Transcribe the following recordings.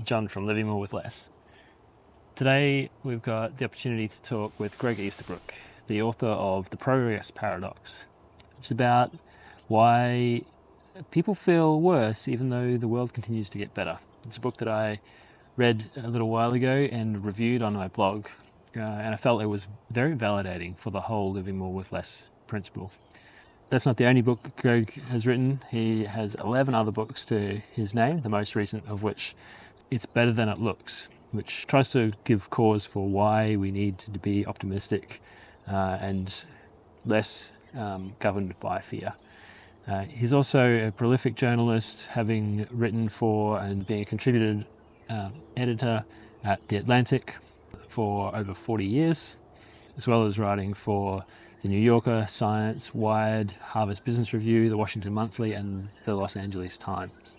John from Living More with Less. Today we've got the opportunity to talk with Gregg Easterbrook, the author of The Progress Paradox. It's about why people feel worse even though the world continues to get better. It's a book that I read a little while ago and reviewed on my blog, and I felt it was very validating for the whole Living More with Less principle. That's not the only book Gregg has written. He has 11 other books to his name, the most recent of which, It's Better Than It Looks, which tries to give cause for why we need to be optimistic and less governed by fear. He's also a prolific journalist, having written for and being a contributed editor at The Atlantic for over 40 years, as well as writing for The New Yorker, Science, Wired, Harvard Business Review, The Washington Monthly, and The Los Angeles Times.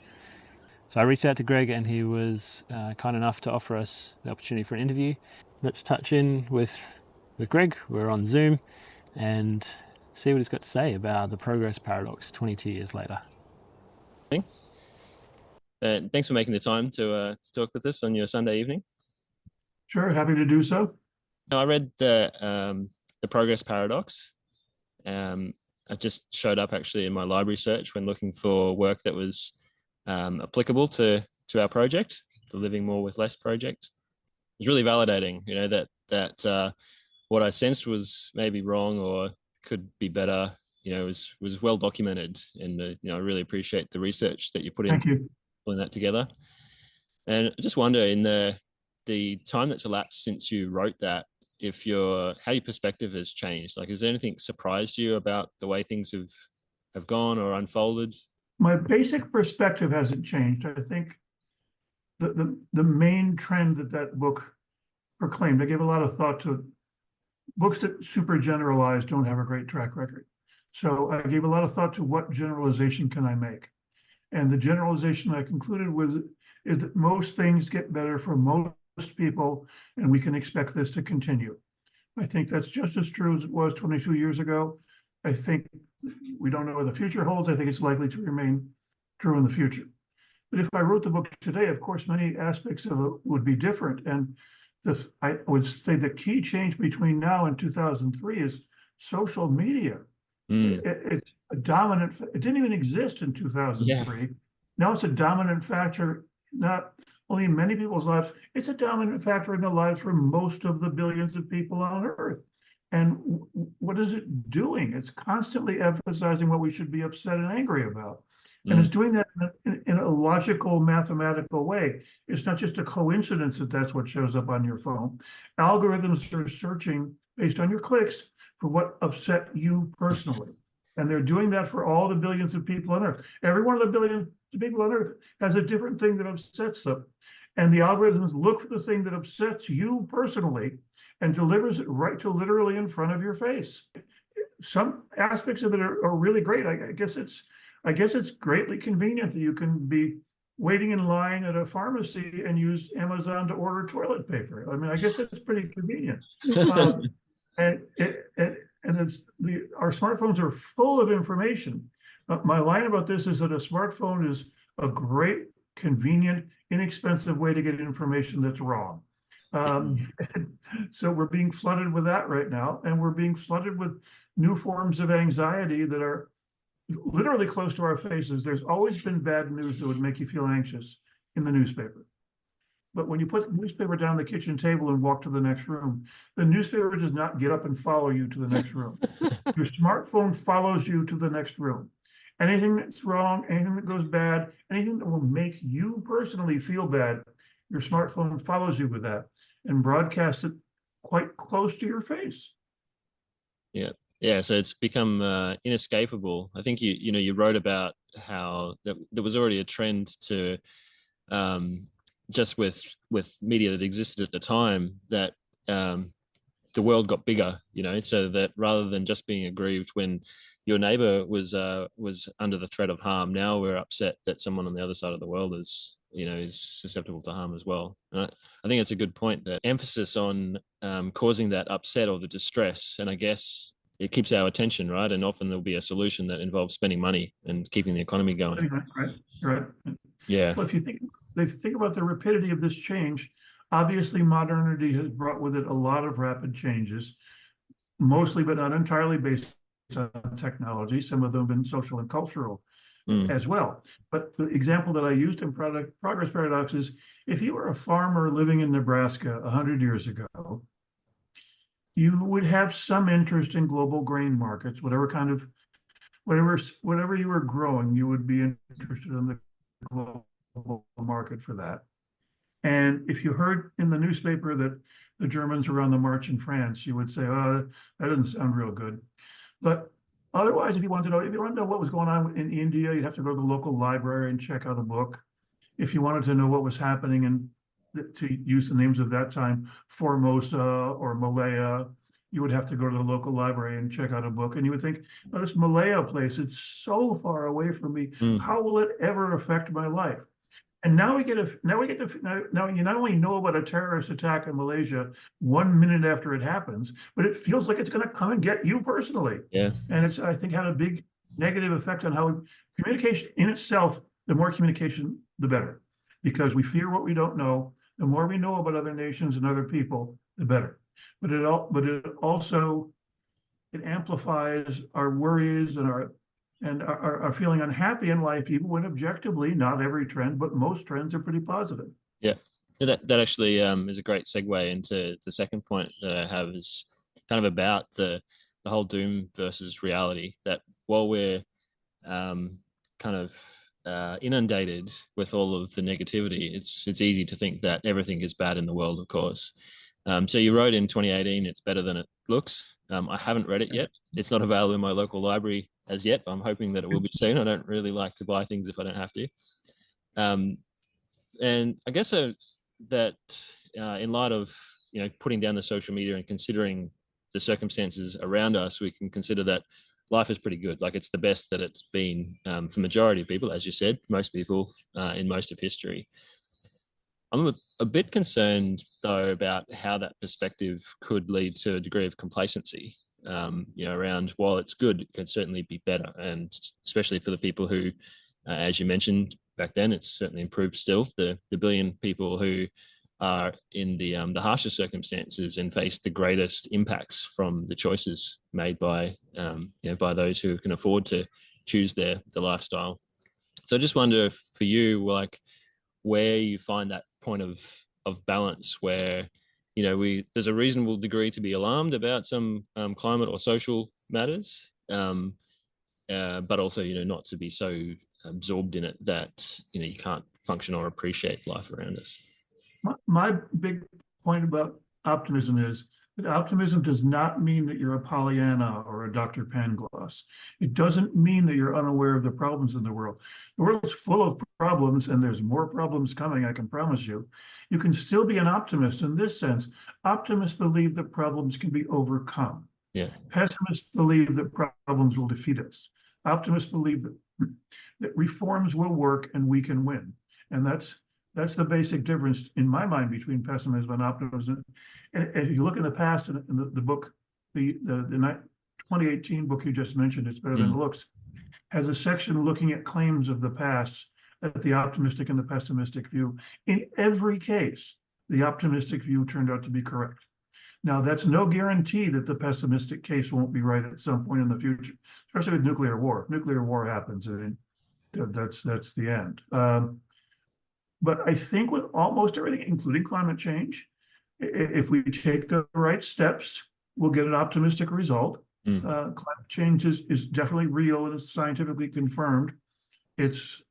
So I reached out to Gregg, and he was kind enough to offer us the opportunity for an interview. Let's touch in with Gregg. We're on Zoom and see what he's got to say about the progress paradox 22 years later. Thanks for making the time to talk with us on your Sunday evening. Sure, happy to do so. I read the Progress Paradox. It just showed up actually in my library search when looking for work that was applicable to our project, the Living More with Less project. It was really validating, that what I sensed was maybe wrong or could be better, was well documented, and I really appreciate the research that you put into pulling that together. And I just wonder, in the time that's elapsed since you wrote that, how your perspective has changed. Like, has anything surprised you about the way things have gone or unfolded? My basic perspective hasn't changed. I think the main trend that book proclaimed, I gave a lot of thought to books that super generalize don't have a great track record. So I gave a lot of thought to what generalization can I make. And the generalization I concluded with is that most things get better for most people, and we can expect this to continue. I think that's just as true as it was 22 years ago. I think we don't know what the future holds. I think it's likely to remain true in the future. But if I wrote the book today, of course, many aspects of it would be different. And I would say the key change between now and 2003 is social media. It's a dominant, it didn't even exist in 2003. Yeah. Now it's a dominant factor, not only in many people's lives, it's a dominant factor in the lives for most of the billions of people on Earth. And what is it doing? It's constantly emphasizing what we should be upset and angry about. And it's doing that in a logical, mathematical way. It's not just a coincidence that that's what shows up on your phone. Algorithms are searching based on your clicks for what upset you personally. And they're doing that for all the billions of people on Earth. Every one of the billions of people on Earth has a different thing that upsets them. And the algorithms look for the thing that upsets you personally and delivers it right to literally in front of your face. Some aspects of it are really great. I guess it's greatly convenient that you can be waiting in line at a pharmacy and use Amazon to order toilet paper. I mean, I guess it's pretty convenient. Our smartphones are full of information. My line about this is that a smartphone is a great, convenient, inexpensive way to get information that's wrong. So we're being flooded with that right now, and we're being flooded with new forms of anxiety that are literally close to our faces. There's always been bad news that would make you feel anxious in the newspaper. But when you put the newspaper down the kitchen table and walk to the next room, the newspaper does not get up and follow you to the next room. Your smartphone follows you to the next room. Anything that's wrong, anything that goes bad, anything that will make you personally feel bad, your smartphone follows you with that and broadcasts it quite close to your face. Yeah, so it's become inescapable. I think you wrote about how there was already a trend to just with media that existed at the time, that the world got bigger, so that rather than just being aggrieved when your neighbor was under the threat of harm, now we're upset that someone on the other side of the world is susceptible to harm as well. And I think it's a good point, that emphasis on causing that upset or the distress, and I guess it keeps our attention, right? And often there'll be a solution that involves spending money and keeping the economy going. Right. Yeah. Well, if you think they think about the rapidity of this change. Obviously, modernity has brought with it a lot of rapid changes, mostly but not entirely based on technology. Some of them have been social and cultural as well. But the example that I used in Progress Paradox is, if you were a farmer living in Nebraska 100 years ago, you would have some interest in global grain markets, whatever you were growing, you would be interested in the global market for that. And if you heard in the newspaper that the Germans were on the march in France, you would say, oh, that doesn't sound real good. But otherwise, if you want to know what was going on in India, you'd have to go to the local library and check out a book. If you wanted to know what was happening in, to use the names of that time, Formosa or Malaya, you would have to go to the local library and check out a book. And you would think, oh, this Malaya place, it's so far away from me. How will it ever affect my life? And now you not only know about a terrorist attack in Malaysia 1 minute after it happens, but it feels like it's going to come and get you personally. Yeah. And it's, I think, had a big negative effect on how communication in itself, the more communication, the better, because we fear what we don't know. The more we know about other nations and other people, the better. But it also amplifies our worries and our feeling unhappy in life, even when objectively not every trend, but most trends are pretty positive. Yeah, that actually is a great segue into the second point that I have, is kind of about the whole doom versus reality. That while we're kind of inundated with all of the negativity, it's easy to think that everything is bad in the world, of course. So you wrote in 2018, it's better than it looks. I haven't read it yet. It's not available in my local library as yet. I'm hoping that it will be soon. I don't really like to buy things if I don't have to. And I guess that in light of, putting down the social media and considering the circumstances around us, we can consider that life is pretty good. Like, it's the best that it's been for majority of people, as you said, most people in most of history. I'm a bit concerned, though, about how that perspective could lead to a degree of complacency, around, while it's good, it could certainly be better. And especially for the people who, as you mentioned back then, it's certainly improved still, the billion people who are in the harshest circumstances and face the greatest impacts from the choices made by those who can afford to choose the lifestyle. So I just wonder, for you, like, where you find that point of balance where, there's a reasonable degree to be alarmed about some climate or social matters, but also, not to be so absorbed in it that, you can't function or appreciate life around us. My big point about optimism is that optimism does not mean that you're a Pollyanna or a Dr. Pangloss. It doesn't mean that you're unaware of the problems in the world. The world's full of problems, and there's more problems coming, I can promise you. You can still be an optimist in this sense. Optimists believe that problems can be overcome. Yeah. Pessimists believe that problems will defeat us. Optimists believe that reforms will work and we can win. And that's the basic difference in my mind between pessimism and optimism. And if you look in the past, in the book, the 2018 book you just mentioned, It's Better Than It Looks, has a section looking at claims of the past, at the optimistic and the pessimistic view. In every case, the optimistic view turned out to be correct. Now, that's no guarantee that the pessimistic case won't be right at some point in the future, especially with nuclear war. If nuclear war happens, that's the end. But I think with almost everything, including climate change, if we take the right steps, we'll get an optimistic result. Climate change is definitely real and it's scientifically confirmed. It's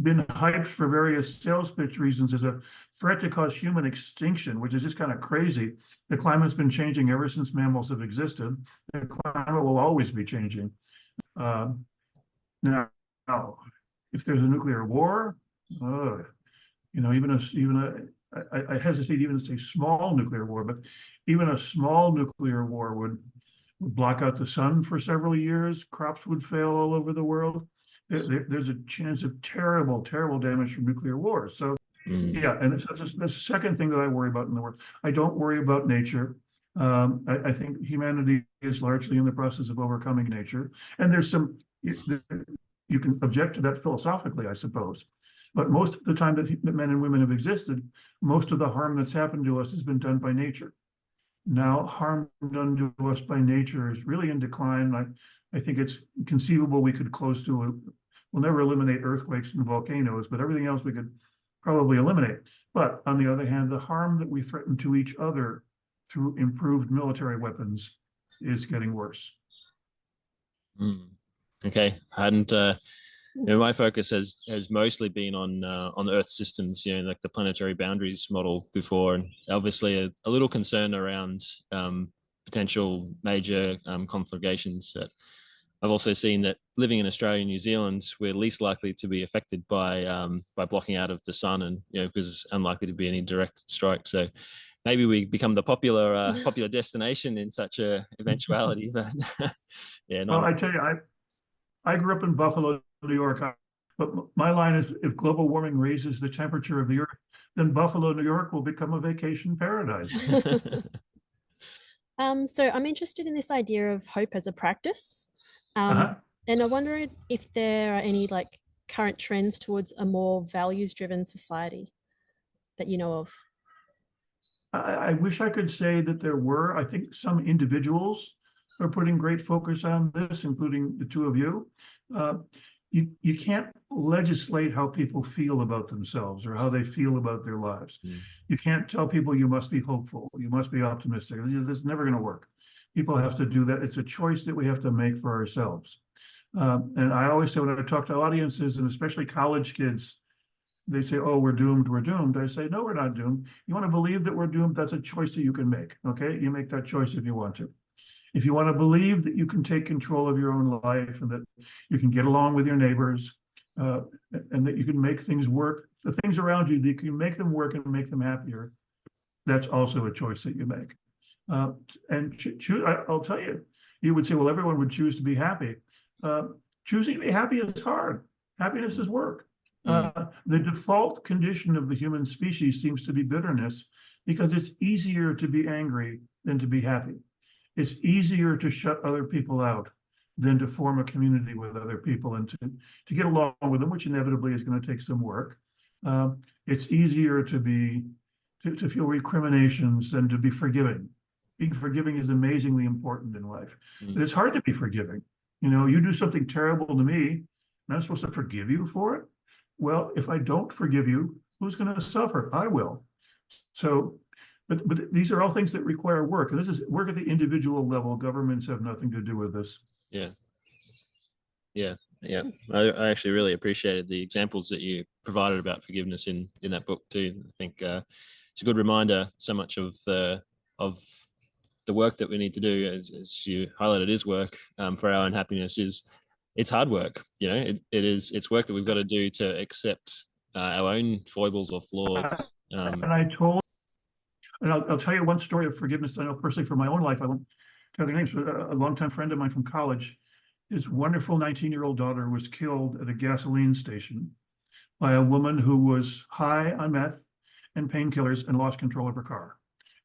been hyped for various sales pitch reasons as a threat to cause human extinction, which is just kind of crazy. The climate's been changing ever since mammals have existed. The climate will always be changing. Now, if there's a nuclear war, I hesitate even to say small nuclear war, but even a small nuclear war would block out the sun for several years. Crops would fail all over the world. There's a chance of terrible, terrible damage from nuclear wars. So, yeah, and that's the second thing that I worry about in the world. I don't worry about nature. I think humanity is largely in the process of overcoming nature. And there's some, you can object to that philosophically, I suppose. But most of the time that men and women have existed, most of the harm that's happened to us has been done by nature. Now, harm done to us by nature is really in decline. I think it's conceivable we could we'll never eliminate earthquakes and volcanoes, but everything else we could probably eliminate. But on the other hand, the harm that we threaten to each other through improved military weapons is getting worse. Okay, I hadn't. My focus has mostly been on the Earth systems, like the planetary boundaries model before, and obviously a little concern around potential major conflagrations. That I've also seen that living in Australia and New Zealand, we're least likely to be affected by blocking out of the sun, and because it's unlikely to be any direct strike. So maybe we become the popular destination in such a eventuality. But yeah, well, I tell you, I grew up in Buffalo, New York, but my line is if global warming raises the temperature of the earth, then Buffalo, New York will become a vacation paradise. So I'm interested in this idea of hope as a practice. Uh-huh. And I wondered if there are any current trends towards a more values-driven society that you know of. I wish I could say that there were. I think some individuals are putting great focus on this, including the two of you. You can't legislate how people feel about themselves or how they feel about their lives. You can't tell people you must be hopeful, you must be optimistic. This is never going to work. People have to do that. It's a choice that we have to make for ourselves. And I always say when I talk to audiences, and especially college kids, they say, oh, we're doomed, we're doomed. I say, no, we're not doomed. You want to believe that we're doomed? That's a choice that you can make, okay? You make that choice if you want to. If you want to believe that you can take control of your own life and that you can get along with your neighbors and that you can make things work, the things around you, that you can make them work and make them happier, that's also a choice that you make. I'll tell you, you would say, well, everyone would choose to be happy. Choosing to be happy is hard. Happiness is work. The default condition of the human species seems to be bitterness because it's easier to be angry than to be happy. It's easier to shut other people out than to form a community with other people and to get along with them, which inevitably is going to take some work. It's easier to feel recriminations than to be forgiving. Being forgiving is amazingly important in life. But it's hard to be forgiving. You do something terrible to me, and I'm supposed to forgive you for it? Well, if I don't forgive you, who's going to suffer? I will. So, but these are all things that require work. And this is work at the individual level. Governments have nothing to do with this. Yeah. I actually really appreciated the examples that you provided about forgiveness in that book too. I think it's a good reminder. So much of the work that we need to do, as you highlighted, is work for our own happiness. It's hard work. It's work that we've got to do to accept our own foibles or flaws. And I'll tell you one story of forgiveness I know personally from my own life. I won't tell the names, but a longtime friend of mine from college, his wonderful 19-year-old daughter was killed at a gasoline station by a woman who was high on meth and painkillers and lost control of her car.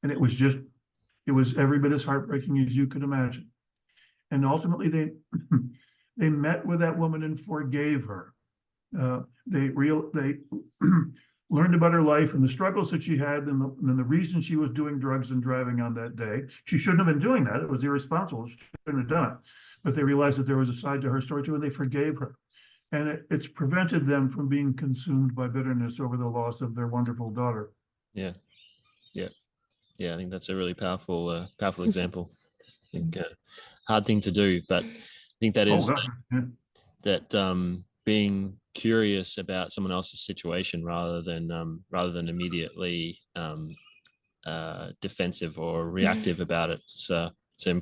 And it was every bit as heartbreaking as you could imagine. And ultimately they met with that woman and forgave her. They learned about her life and the struggles that she had and the reason she was doing drugs and driving on that day. She shouldn't have been doing that. It was irresponsible. She shouldn't have done it. But they realized that there was a side to her story too, and they forgave her. And it's prevented them from being consumed by bitterness over the loss of their wonderful daughter. Yeah. I think that's a really powerful example. I think hard thing to do, but I think that is that being curious about someone else's situation rather than immediately defensive or reactive about it. So it's an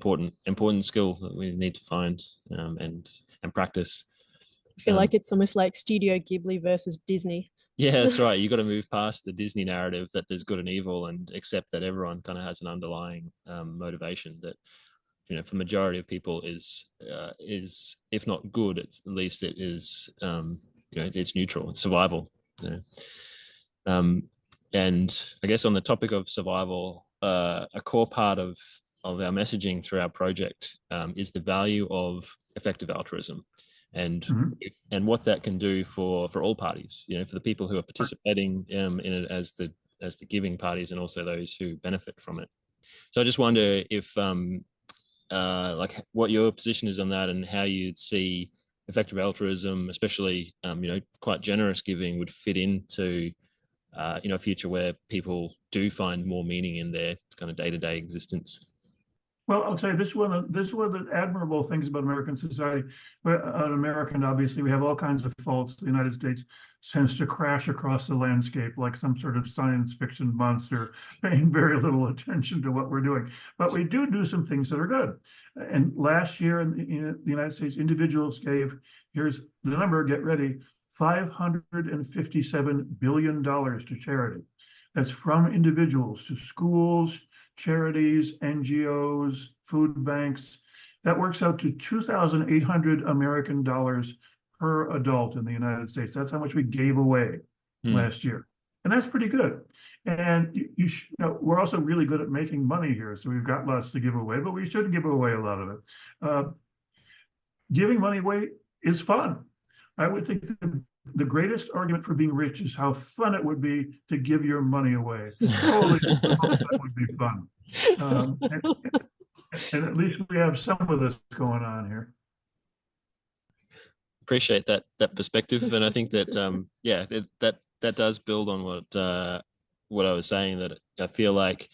important skill that we need to find and practice. I feel like it's almost like Studio Ghibli versus Disney. Yeah, that's right. You got to move past the Disney narrative that there's good and evil and accept that everyone kind of has an underlying motivation that, for the majority of people is if not good, at least it is, it's neutral, it's survival. And I guess on the topic of survival, a core part of our messaging through our project is the value of effective altruism. and Mhm. and what that can do for all parties. For the people who are participating in it as the giving parties, and also those who benefit from it. So I just wonder if like what your position is on that, and how you'd see effective altruism, especially quite generous giving, would fit into a future where people do find more meaning in their kind of day-to-day existence. Well, I'll tell you, this is one of the admirable things about American society. We're an American, obviously, we have all kinds of faults. The United States tends to crash across the landscape like some sort of science fiction monster, paying very little attention to what we're doing. But we do some things that are good. And last year in the United States, individuals gave, here's the number, get ready, $557 billion to charity. That's from individuals to schools, charities, NGOs, food banks. That works out to 2,800 American dollars per adult in the United States. That's how much we gave away last year. And that's pretty good. And we're also really good at making money here. So we've got lots to give away, but we should give away a lot of it. Giving money away is fun. I would think the greatest argument for being rich is how fun it would be to give your money away. Holy, that would be fun. And at least we have some of this going on here. Appreciate that perspective, and I think that that does build on what I was saying. That I feel like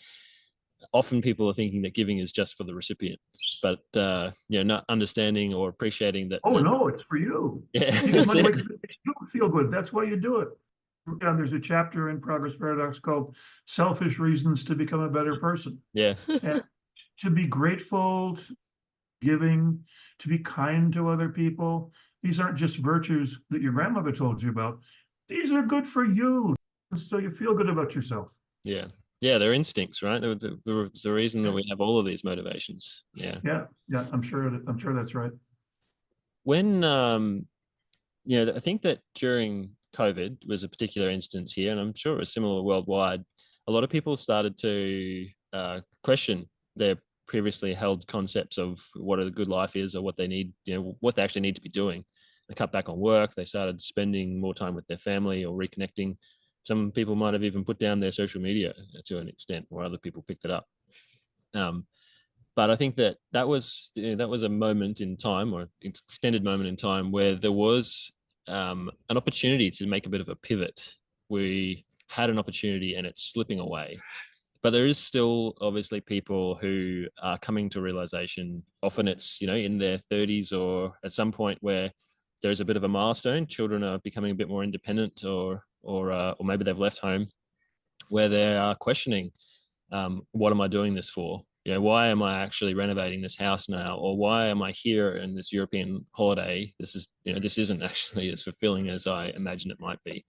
often people are thinking that giving is just for the recipient, but not understanding or appreciating that. Oh no, it's for you. Yeah, You feel good. That's why you do it. And there's a chapter in Progress Paradox called "Selfish Reasons to Become a Better Person." Yeah, and to be grateful, giving, to be kind to other people. These aren't just virtues that your grandmother told you about. These are good for you, so you feel good about yourself. Yeah, they're instincts, right? There's a reason that we have all of these motivations. Yeah. I'm sure that's right. When I think that during COVID was a particular instance here, and I'm sure it was similar worldwide. A lot of people started to question their previously held concepts of what a good life is, or what they need, what they actually need to be doing. They cut back on work. They started spending more time with their family or reconnecting. Some people might have even put down their social media to an extent, or other people picked it up. But I think that was a moment in time, or extended moment in time, where there was an opportunity to make a bit of a pivot. We had an opportunity, and it's slipping away. But there is still obviously people who are coming to realization. Often it's in their 30s, or at some point where there's a bit of a milestone. Children are becoming a bit more independent, or maybe they've left home, where they are questioning, what am I doing this for? Why am I actually renovating this house now? Or why am I here in this European holiday? This isn't actually as fulfilling as I imagine it might be.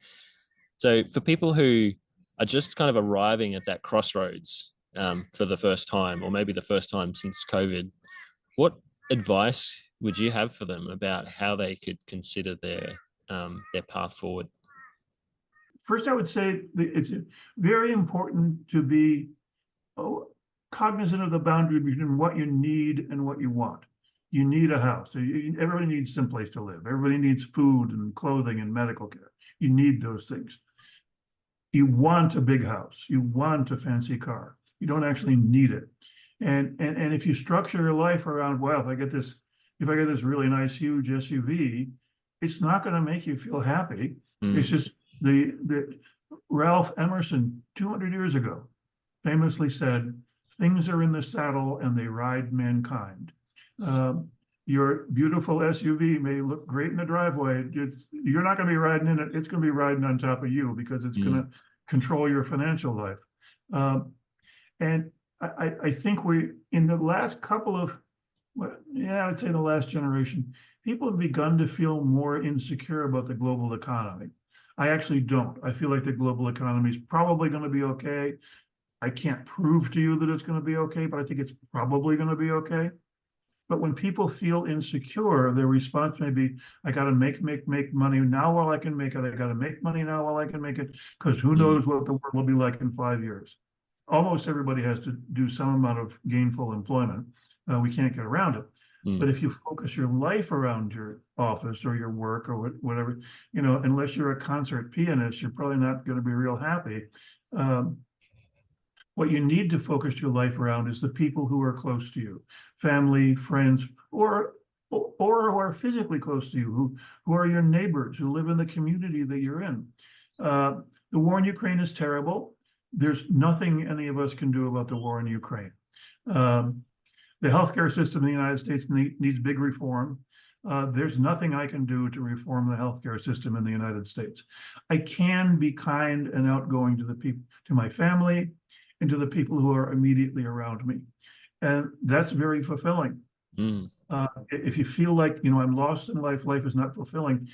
So for people who are just kind of arriving at that crossroads for the first time, or maybe the first time since COVID, what advice would you have for them about how they could consider their path forward? First, I would say that it's very important to be cognizant of the boundary between what you need and what you want. You need a house. So everybody needs some place to live. Everybody needs food and clothing and medical care. You need those things. You want a big house. You want a fancy car. You don't actually need it. And if you structure your life around, well, if I get this really nice, huge SUV, it's not going to make you feel happy. It's just the Ralph Emerson 200 years ago famously said, "Things are in the saddle and they ride mankind." Your beautiful SUV may look great in the driveway. You're not going to be riding in it. It's going to be riding on top of you, because it's going to control your financial life. And I think in the last couple of, I would say the last generation, people have begun to feel more insecure about the global economy. I actually don't. I feel like the global economy is probably going to be okay. I can't prove to you that it's going to be okay, but I think it's probably going to be okay. But when people feel insecure, their response may be, I got to make money now while I can make it. I got to make money now while I can make it, because who knows what the world will be like in 5 years. Almost everybody has to do some amount of gainful employment. We can't get around it. But if you focus your life around your office or your work or whatever, unless you're a concert pianist, you're probably not going to be real happy. What you need to focus your life around is the people who are close to you, family, friends, or who are physically close to you, who are your neighbors, who live in the community that you're in. The war in Ukraine is terrible. There's nothing any of us can do about the war in Ukraine. The healthcare system in the United States needs big reform. There's nothing I can do to reform the healthcare system in the United States. I can be kind and outgoing to the people, to my family, and to the people who are immediately around me. And that's very fulfilling. If you feel like, I'm lost in life, life is not fulfilling,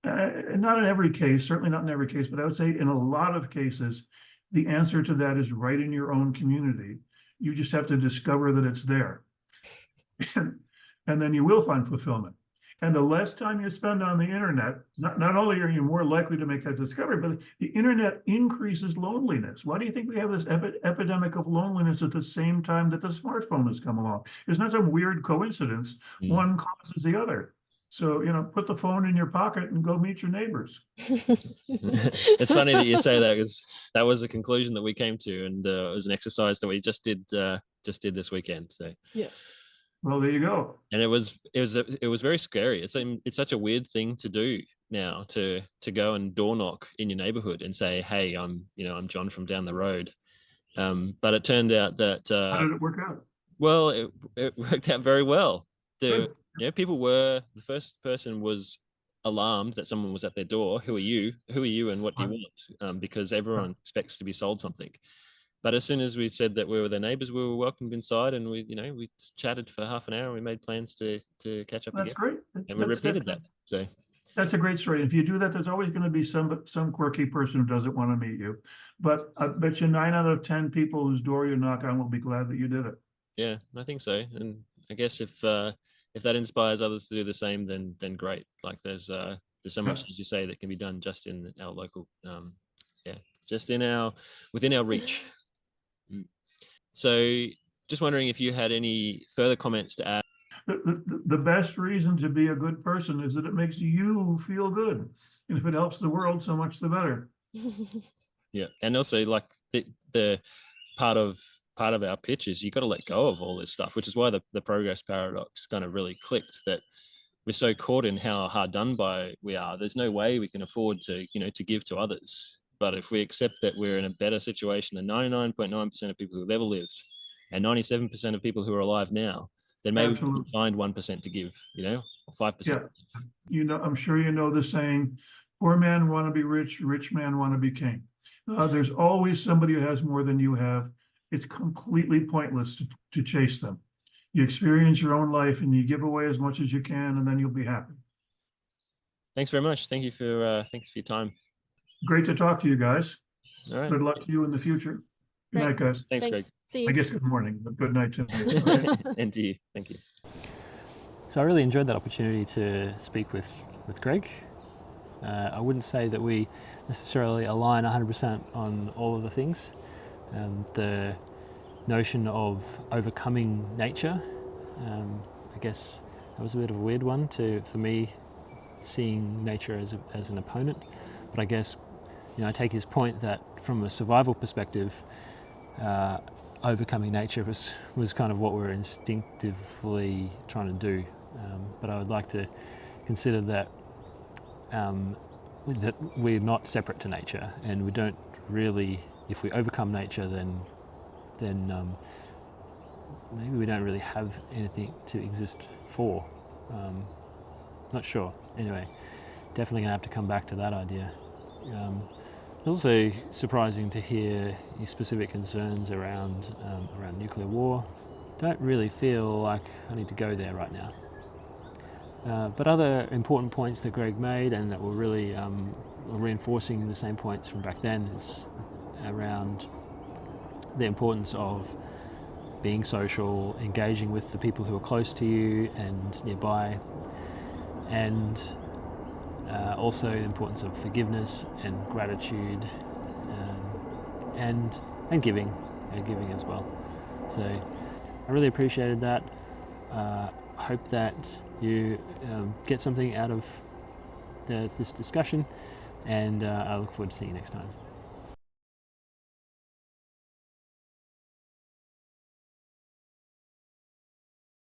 not in every case, certainly not in every case, but I would say in a lot of cases, the answer to that is right in your own community. You just have to discover that it's there. And then you will find fulfillment. And the less time you spend on the internet, not only are you more likely to make that discovery, but the internet increases loneliness. Why do you think we have this epidemic of loneliness at the same time that the smartphone has come along? It's not some weird coincidence. One causes the other. So, put the phone in your pocket and go meet your neighbors. It's funny that you say that, because that was the conclusion that we came to, and it was an exercise that we just did this weekend. So yeah. Well, there you go. And it was very scary. It's such a weird thing to do now, to go and door knock in your neighborhood and say, hey, I'm John from down the road. But it turned out that how did it work out? Well, it worked out very well. The first person was alarmed that someone was at their door. Who are you? And what do you want? Because everyone expects to be sold something. But as soon as we said that we were their neighbors, we were welcomed inside, and we chatted for half an hour, and we made plans to catch up again. That's great. And we repeated that. So that's a great story. If you do that, there's always going to be some quirky person who doesn't want to meet you. But I bet you 9 out of 10 people whose door you knock on will be glad that you did it. Yeah, I think so. And I guess if that inspires others to do the same, then great. Like there's so much, as you say, that can be done just in our local, just within our reach. So just wondering if you had any further comments to add. The best reason to be a good person is that it makes you feel good. And if it helps the world, so much the better. Yeah. And also, like the part of our pitch is you got to let go of all this stuff, which is why the progress paradox kind of really clicked, that we're so caught in how hard done by we are. There's no way we can afford to give to others. But if we accept that we're in a better situation than 99.9% of people who've ever lived and 97% of people who are alive now, then maybe we can find 1% to give, or 5%. Yeah. I'm sure you know the saying, poor man want to be rich, rich man want to be king. There's always somebody who has more than you have. It's completely pointless to chase them. You experience your own life and you give away as much as you can, and then you'll be happy. Thanks very much. Thank you for your time. Great to talk to you guys. All right. Good luck to you in the future. Good night, guys. Thanks, Greg. See you. I guess good morning, but good night to you. And to you. Thank you. So I really enjoyed that opportunity to speak with Gregg. I wouldn't say that we necessarily align 100% on all of the things. The notion of overcoming nature, I guess that was a bit of a weird one for me, seeing nature as an opponent. But I guess, I take his point that from a survival perspective, overcoming nature was kind of what we're instinctively trying to do. But I would like to consider that we're not separate to nature, and we don't really, if we overcome nature, then maybe we don't really have anything to exist for. Not sure. Anyway, definitely gonna have to come back to that idea. It's also surprising to hear his specific concerns around nuclear war. Don't really feel like I need to go there right now. But other important points that Gregg made, and that were really reinforcing the same points from back then, is around the importance of being social, engaging with the people who are close to you and nearby, and also the importance of forgiveness and gratitude, and giving as well. So I really appreciated that. hope that you get something out of this discussion, and I look forward to seeing you next time.